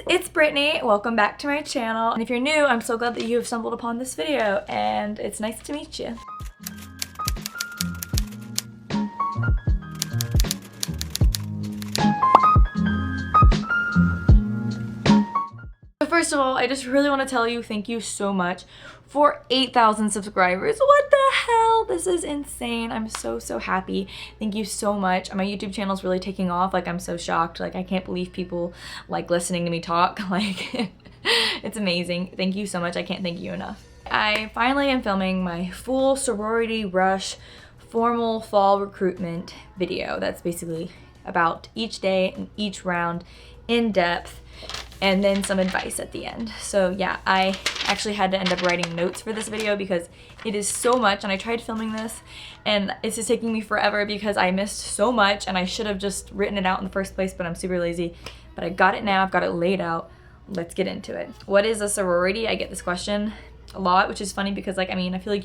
it's Brittany. Welcome back to my channel. And if you're new, I'm so glad that you have stumbled upon this video and it's nice to meet you. First of all, I just really want to tell you thank you so much for 8,000 subscribers. What the hell? This is insane. I'm so happy. Thank you so much. My YouTube channel is really taking off. Like, I'm so shocked. Like, I can't believe people like listening to me talk. Like, it's amazing. Thank you so much. I can't thank you enough. I finally am filming my full sorority rush formal fall recruitment video. That's basically about each day and each round in depth, and then some advice at the end. So yeah, I actually had to end up writing notes for this video because it is so much, and I tried filming this and it's just taking me forever because I missed so much and I should have just written it out in the first place, but I'm super lazy. But I got it now, I've got it laid out. Let's get into it. What is a sorority? I get this question a lot, which is funny because, like, I mean, I feel like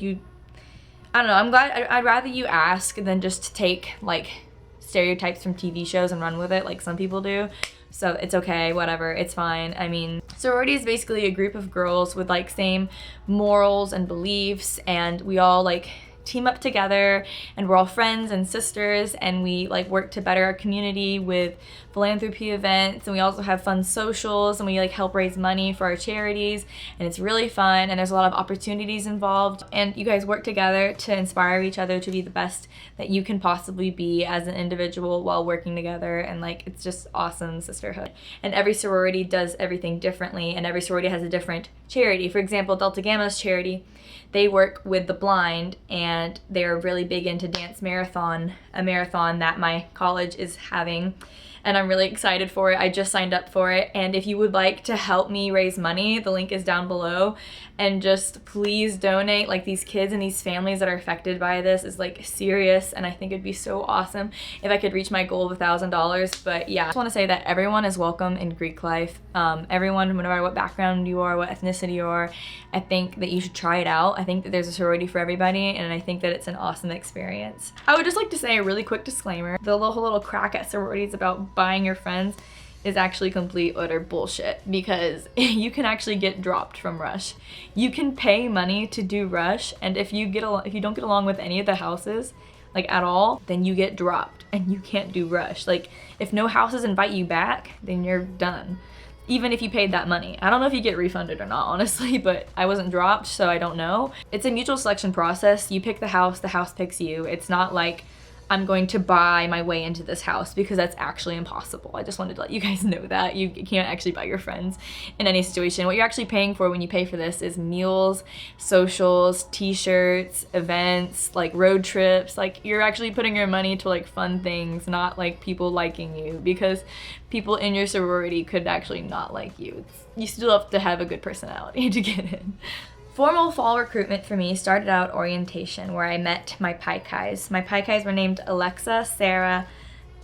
I don't know, I'd rather you ask than just take like stereotypes from TV shows and run with it like some people do. So it's okay, whatever, it's fine. I mean, sorority is basically a group of girls with like same morals and beliefs, and we all like team up together and we're all friends and sisters, and we like work to better our community with philanthropy events, and we also have fun socials, and we like help raise money for our charities, and it's really fun, and there's a lot of opportunities involved, and you guys work together to inspire each other to be the best that you can possibly be as an individual while working together, and like it's just awesome sisterhood. And every sorority does everything differently, and every sorority has a different charity. For example, Delta Gamma's charity, they work with the blind, and they're really big into dance marathon, a marathon that my college is having, and I'm really excited for it. I just signed up for it, and if you would like to help me raise money, the link is down below, and just please donate. Like, these kids and these families that are affected by this is like serious, and I think it'd be so awesome if I could reach my goal of $1,000. But yeah, I just want to say that everyone is welcome in Greek life. Everyone, no matter what background you are, what ethnicity you are, I think that you should try it out. I think that there's a sorority for everybody, and I think that it's an awesome experience. I would just like to say a really quick disclaimer. The little crack at sororities about buying your friends is actually complete utter bullshit, because you can actually get dropped from Rush. You can pay money to do Rush, and if you don't get along with any of the houses, like at all, then you get dropped and you can't do Rush. Like, if no houses invite you back, then you're done. Even if you paid that money. I don't know if you get refunded or not, honestly, but I wasn't dropped, so I don't know. It's a mutual selection process. You pick the house picks you. It's not like I'm going to buy my way into this house, because that's actually impossible. I just wanted to let you guys know that. You can't actually buy your friends in any situation. What you're actually paying for when you pay for this is meals, socials, t-shirts, events, like road trips. Like, you're actually putting your money to like fun things, not like people liking you, because people in your sorority could actually not like you. You still have to have a good personality to get in. Formal fall recruitment for me started out orientation, where I met my Pikais. My Pikais were named Alexa, Sarah,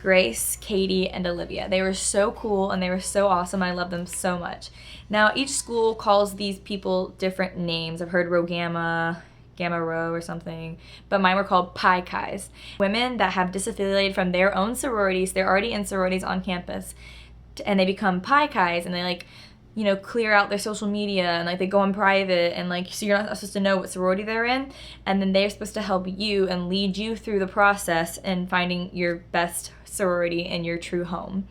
Grace, Katie, and Olivia. They were so cool and they were so awesome. I love them so much. Now, each school calls these people different names. I've heard Rho Gamma, Gamma Rho or something, but mine were called Pikais. Women that have disaffiliated from their own sororities, they're already in sororities on campus, and they become Pikais, and they like, you know, clear out their social media, and like they go in private, and like, so you're not supposed to know what sorority they're in, and then they're supposed to help you and lead you through the process and finding your best sorority and your true home.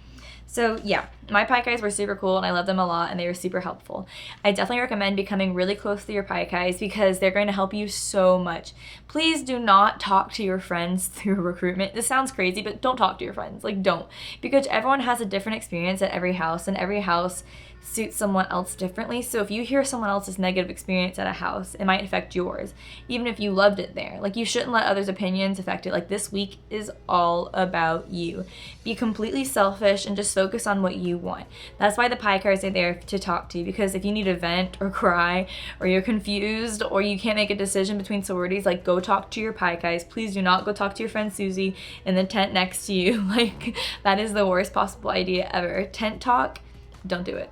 So yeah, my Pikais were super cool and I loved them a lot, and they were super helpful. I definitely recommend becoming really close to your Pikais because they're going to help you so much. Please do not talk to your friends through recruitment. This sounds crazy, but don't talk to your friends. Like, don't. Because everyone has a different experience at every house, and every house suits someone else differently. So if you hear someone else's negative experience at a house, it might affect yours, even if you loved it there. Like, you shouldn't let others' opinions affect it. Like, this week is all about you. Be completely selfish and just focus on what you want. That's why the Pikais are there to talk to you, because if you need to vent or cry, or you're confused, or you can't make a decision between sororities, like, go talk to your Pikais. Please do not go talk to your friend Susie in the tent next to you. Like, that is the worst possible idea ever. Tent talk, don't do it.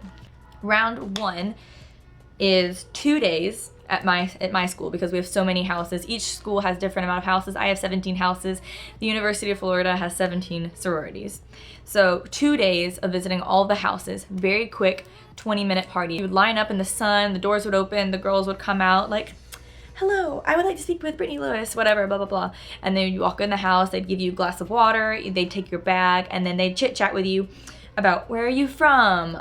Round 1 is 2 days at my school, because we have so many houses. Each school has different amount of houses. I have 17 houses. The University of Florida has 17 sororities. So 2 days of visiting all the houses, very quick 20-minute party. You would line up in the sun, the doors would open, the girls would come out like, hello, I would like to speak with Brittany Lewis, whatever, blah, blah, blah. And then you walk in the house, they'd give you a glass of water, they'd take your bag, and then they'd chit chat with you about where are you from,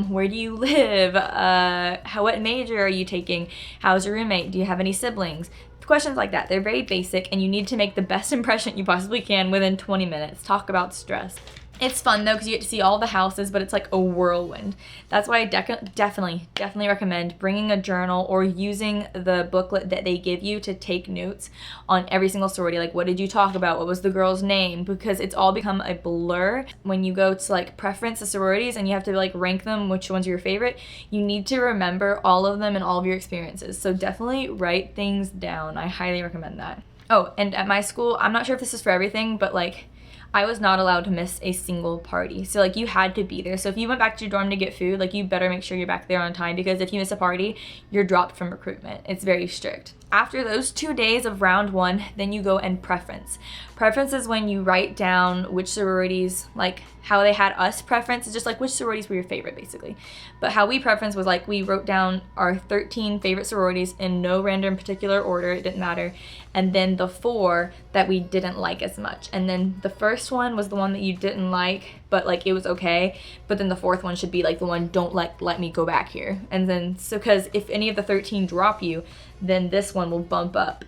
where do you live, what major are you taking, how's your roommate, do you have any siblings? Questions like that. They're very basic, and you need to make the best impression you possibly can within 20 minutes. Talk about stress. It's fun though, because you get to see all the houses, but it's like a whirlwind. That's why I definitely recommend bringing a journal or using the booklet that they give you to take notes on every single sorority. Like, what did you talk about? What was the girl's name? Because it's all become a blur when you go to like preference the sororities and you have to like rank them, which one's your favorite. You need to remember all of them and all of your experiences. So definitely write things down. I highly recommend that. Oh, and at my school, I'm not sure if this is for everything, but like, I was not allowed to miss a single party. So like, you had to be there. So if you went back to your dorm to get food, like, you better make sure you're back there on time, because if you miss a party, you're dropped from recruitment. It's very strict. After those 2 days of round 1, then you go and preference. Preference is when you write down which sororities, like how they had us preference is just like which sororities were your favorite, basically. But how we preference was like, we wrote down our 13 favorite sororities in no random particular order, it didn't matter, and then the 4 that we didn't like as much. And then the first one was the one that you didn't like, but like it was okay, but then the 4th one should be like the one, don't let me go back here. And then, so because if any of the 13 drop you, then this one will bump up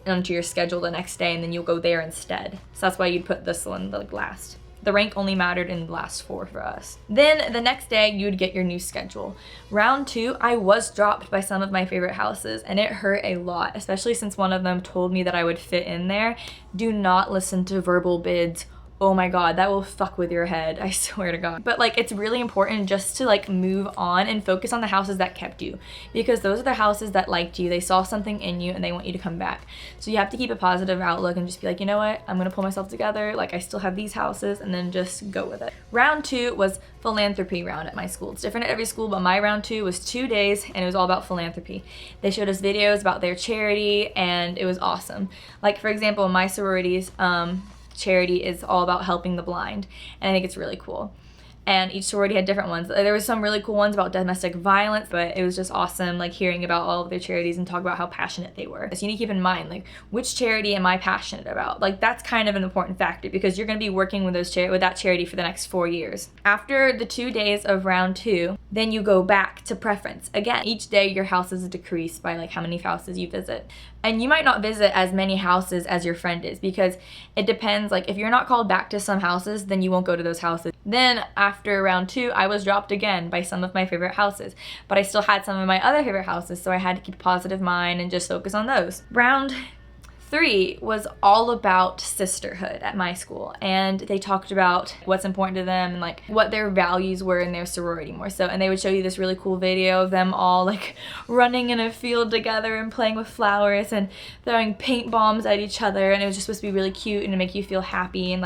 onto your schedule the next day, and then you'll go there instead. So that's why you'd put this one like last. The rank only mattered in the last 4 for us. Then the next day you would get your new schedule. Round 2, I was dropped by some of my favorite houses, and it hurt a lot, especially since one of them told me that I would fit in there. Do not listen to verbal bids. Oh my god, that will fuck with your head, I swear to god. But like, it's really important just to like move on and focus on the houses that kept you, because those are the houses that liked you, they saw something in you, and they want you to come back. So you have to keep a positive outlook and just be like, you know what, I'm gonna pull myself together, like I still have these houses, and then just go with it. Round 2 was philanthropy round at my school. It's different at every school, but my round 2 was 2 days, and it was all about philanthropy. They showed us videos about their charity, and it was awesome. Like, for example, my sorority's charity is all about helping the blind, and I think it's really cool. And each sorority had different ones. There was some really cool ones about domestic violence, but it was just awesome like hearing about all of their charities and talk about how passionate they were. So you need to keep in mind, like, which charity am I passionate about? Like, that's kind of an important factor, because you're going to be working with that charity for the next 4 years. After the 2 days of round 2, then you go back to preference. Again, each day your houses decrease by like how many houses you visit. And you might not visit as many houses as your friend is, because it depends. Like, if you're not called back to some houses, then you won't go to those houses. Then after round 2, I was dropped again by some of my favorite houses, but I still had some of my other favorite houses, so I had to keep a positive mind and just focus on those. Round 3 was all about sisterhood at my school, and they talked about what's important to them and like what their values were in their sorority more so. And they would show you this really cool video of them all like running in a field together and playing with flowers and throwing paint bombs at each other, and it was just supposed to be really cute and to make you feel happy, and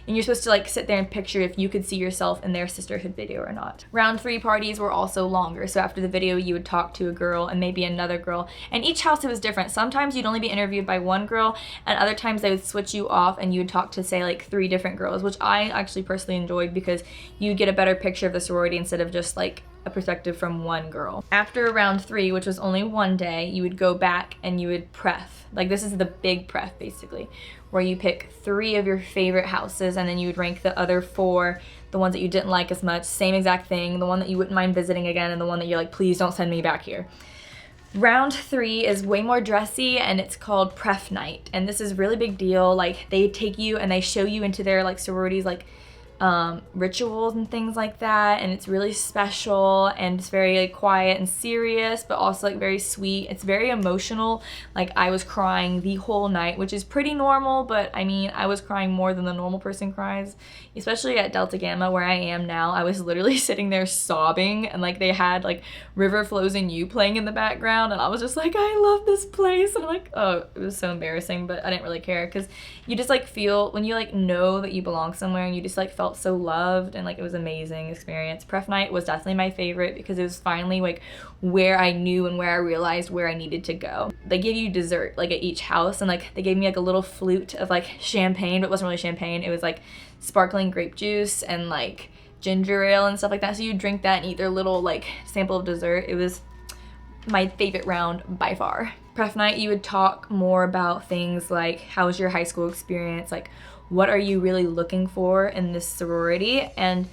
you're supposed to like sit there and picture if you could see yourself in their sisterhood video or not. Round 3 parties were also longer, so after the video you would talk to a girl and maybe another girl, and each house it was different. Sometimes you'd only be interviewed by one girl, and other times they would switch you off and you would talk to, say, like 3 different girls, which I actually personally enjoyed, because you get a better picture of the sorority instead of just like a perspective from one girl. After round 3, which was only 1 day, you would go back and you would pref. Like, this is the big pref basically, where you pick 3 of your favorite houses, and then you would rank the other 4, the ones that you didn't like as much, same exact thing, the one that you wouldn't mind visiting again, and the one that you're like, please don't send me back here. Round 3 is way more dressy, and it's called pref night, and this is really big deal. Like, they take you and they show you into their like sororities like rituals and things like that, and it's really special, and it's very like quiet and serious, but also like very sweet. It's very emotional. Like, I was crying the whole night, which is pretty normal, but I mean, I was crying more than the normal person cries, especially at Delta Gamma where I am now. I was literally sitting there sobbing, and like they had like River Flows in You playing in the background, and I was just like, I love this place, and I'm like, oh, it was so embarrassing, but I didn't really care, because you just like feel when you like know that you belong somewhere, and you just like felt felt so loved, and like it was an amazing experience. Pref night was definitely my favorite because it was finally like where I knew and where I realized where I needed to go. They give you dessert like at each house, and like they gave me like a little flute of like champagne, but it wasn't really champagne. It was like sparkling grape juice and like ginger ale and stuff like that. So you drink that and eat their little like sample of dessert. It was my favorite round by far. Pref night, you would talk more about things like how was your high school experience, like what are you really looking for in this sorority, and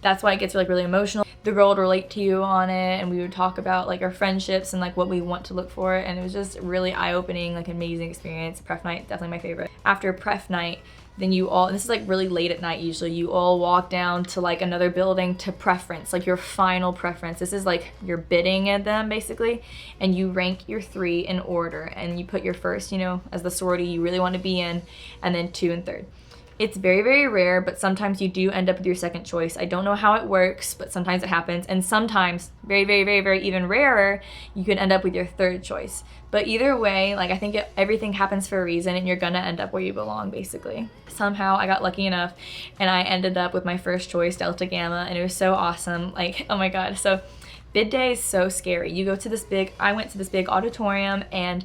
that's why it gets like really emotional. The girl would relate to you on it, and we would talk about like our friendships and like what we want to look for, and it was just really eye-opening, like amazing experience. Pref night, definitely my favorite. After pref night, then you all, and this is like really late at night usually, you all walk down to like another building to preference, like your final preference. This is like you're bidding at them basically, and you rank your 3 in order, and you put your first, you know, as the sorority you really want to be in, and then 2 and 3rd. It's very, very rare, but sometimes you do end up with your second choice. I don't know how it works, but sometimes it happens. And sometimes, very, very, very, very even rarer, you can end up with your 3rd choice. But either way, like I think everything happens for a reason, and you're gonna end up where you belong, basically. Somehow I got lucky enough, and I ended up with my first choice, Delta Gamma, and it was so awesome. Like, oh my God. So bid day is so scary. You go to this I went to this big auditorium, and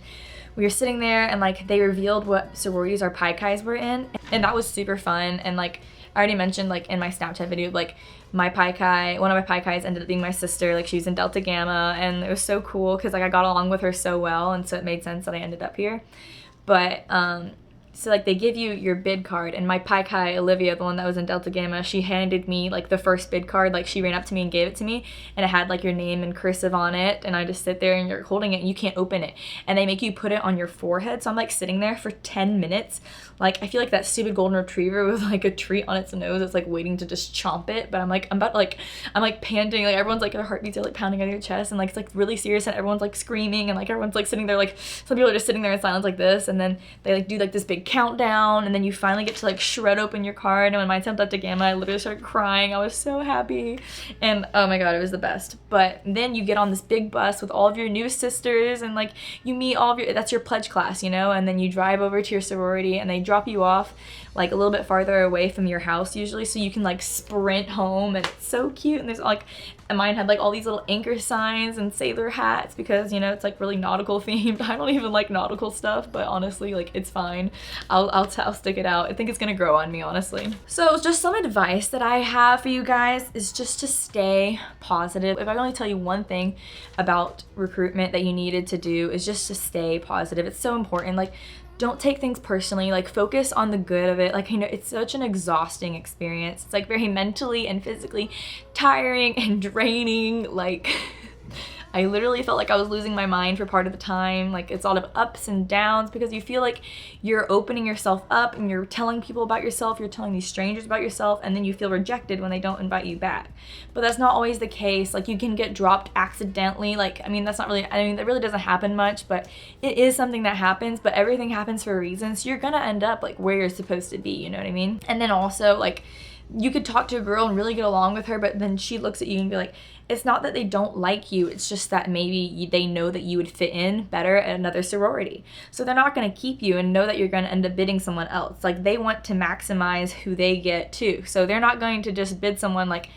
we were sitting there, and like they revealed what sororities our pi chis were in, and that was super fun. And like I already mentioned, like in my Snapchat video, like my pi chi, one of my pi chis ended up being my sister. Like she was in Delta Gamma, and it was so cool because like I got along with her so well, and so it made sense that I ended up here. But so like they give you your bid card, and my pi chi Olivia, the one that was in Delta Gamma, she handed me like the first bid card. Like she ran up to me and gave it to me, and it had like your name in cursive on it, and I just sit there, and you're holding it and you can't open it, and they make you put it on your forehead. So I'm like sitting there for 10 minutes. Like I feel like that stupid golden retriever with like a treat on its nose. It's like waiting to just chomp it, but I'm like I'm like panting, like everyone's like their heartbeats are like pounding out of your chest, and like it's like really serious, and everyone's like screaming, and like everyone's like sitting there, like some people are just sitting there in silence like this, and then they like do like this big countdown, and then you finally get to like shred open your card. And when mine sent up to Gamma, I literally started crying. I was so happy, and oh my God, it was the best. But then you get on this big bus with all of your new sisters, and like you meet all of your, that's your pledge class, you know, and then you drive over to your sorority, and they drop you off like a little bit farther away from your house usually, so you can like sprint home, and it's so cute. And there's like, and mine had like all these little anchor signs and sailor hats because, you know, it's like really nautical themed. I don't even like nautical stuff, but honestly, like it's fine. I'll stick it out. I think it's gonna grow on me, honestly. So just some advice that I have for you guys is just to stay positive. If I only tell you one thing about recruitment that you needed to do, is just to stay positive. It's so important. Like, don't take things personally, like focus on the good of it. Like, you know, it's such an exhausting experience. It's like very mentally and physically tiring and draining. Like I literally felt like I was losing my mind for part of the time. Like it's a lot of ups and downs because you feel like you're opening yourself up and you're telling people about yourself, you're telling these strangers about yourself, and then you feel rejected when they don't invite you back. But that's not always the case. Like you can get dropped accidentally. Like, I mean, that really doesn't happen much, but it is something that happens, but everything happens for a reason. So you're gonna end up like where you're supposed to be, you know what I mean? And then also like, you could talk to a girl and really get along with her, but then she looks at you and be like, it's not that they don't like you, it's just that maybe they know that you would fit in better at another sorority. So they're not going to keep you and know that you're going to end up bidding someone else. Like they want to maximize who they get too. So they're not going to just bid someone like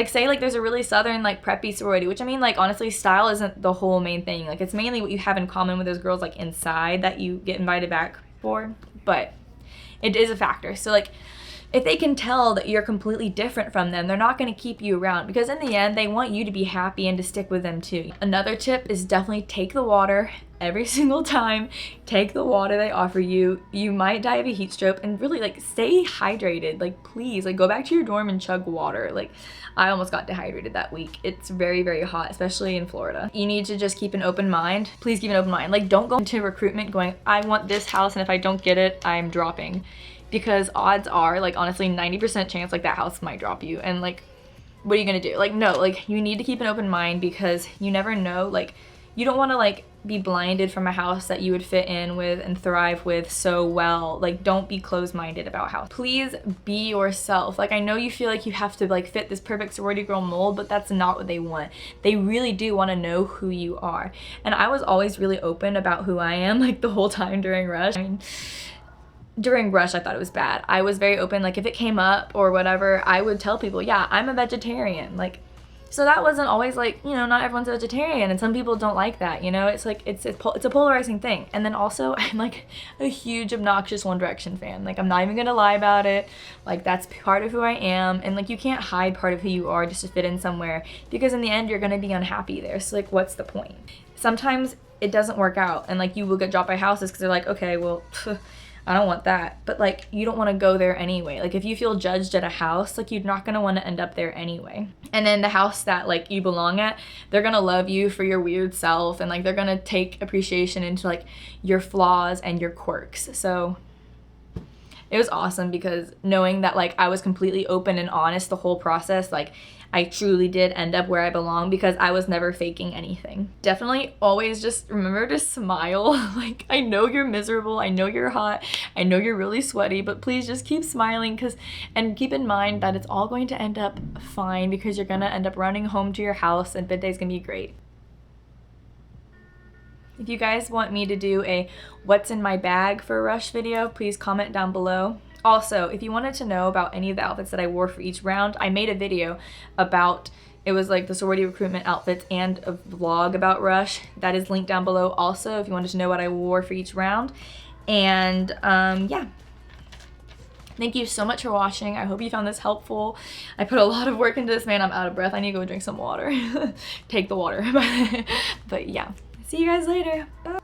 say like there's a really southern like preppy sorority, which I mean, like honestly, style isn't the whole main thing. Like it's mainly what you have in common with those girls like inside that you get invited back for, but it is a factor. So like, if they can tell that you're completely different from them, they're not going to keep you around because in the end, they want you to be happy and to stick with them too. Another tip is definitely take the water every single time. Take the water they offer you. You might die of a heat stroke, and really like stay hydrated. Like please, like go back to your dorm and chug water. Like I almost got dehydrated that week. It's very, very hot, especially in Florida. You need to just keep an open mind. Please keep an open mind. Like don't go into recruitment going, I want this house, and if I don't get it, I'm dropping. Because odds are, like honestly, 90% chance like that house might drop you, and like what are you gonna do? Like no, like you need to keep an open mind because you never know. Like you don't want to like be blinded from a house that you would fit in with and thrive with so well. Like don't be closed-minded about house. Please be yourself. Like I know you feel like you have to like fit this perfect sorority girl mold, but that's not what they want. They really do want to know who you are, and I was always really open about who I am like the whole time during Rush. I mean, during Rush, I thought it was bad. I was very open. Like if it came up or whatever, I would tell people, yeah, I'm a vegetarian. Like, so that wasn't always like, you know, not everyone's a vegetarian and some people don't like that, you know? It's like, it's a polarizing thing. And then also I'm like a huge obnoxious One Direction fan. Like I'm not even gonna lie about it. Like that's part of who I am. And like you can't hide part of who you are just to fit in somewhere, because in the end you're gonna be unhappy there. So like what's the point? Sometimes it doesn't work out and like you will get dropped by houses because they're like, okay, well, I don't want that. But like you don't want to go there anyway. Like if you feel judged at a house, like you're not going to want to end up there anyway. And then the house that like you belong at, they're going to love you for your weird self, and like they're going to take appreciation into like your flaws and your quirks. So it was awesome because knowing that like I was completely open and honest the whole process, like I truly did end up where I belong because I was never faking anything. Definitely always just remember to smile. Like I know you're miserable, I know you're hot, I know you're really sweaty, but please just keep smiling, and keep in mind that it's all going to end up fine, because you're gonna end up running home to your house and bid day's gonna be great. If you guys want me to do a what's in my bag for Rush video, please comment down below. Also, if you wanted to know about any of the outfits that I wore for each round, I made a video about, it was like the sorority recruitment outfits and a vlog about Rush. That is linked down below also if you wanted to know what I wore for each round. And yeah. Thank you so much for watching. I hope you found this helpful. I put a lot of work into this, man. I'm out of breath. I need to go drink some water. Take the water. But yeah, see you guys later. Bye.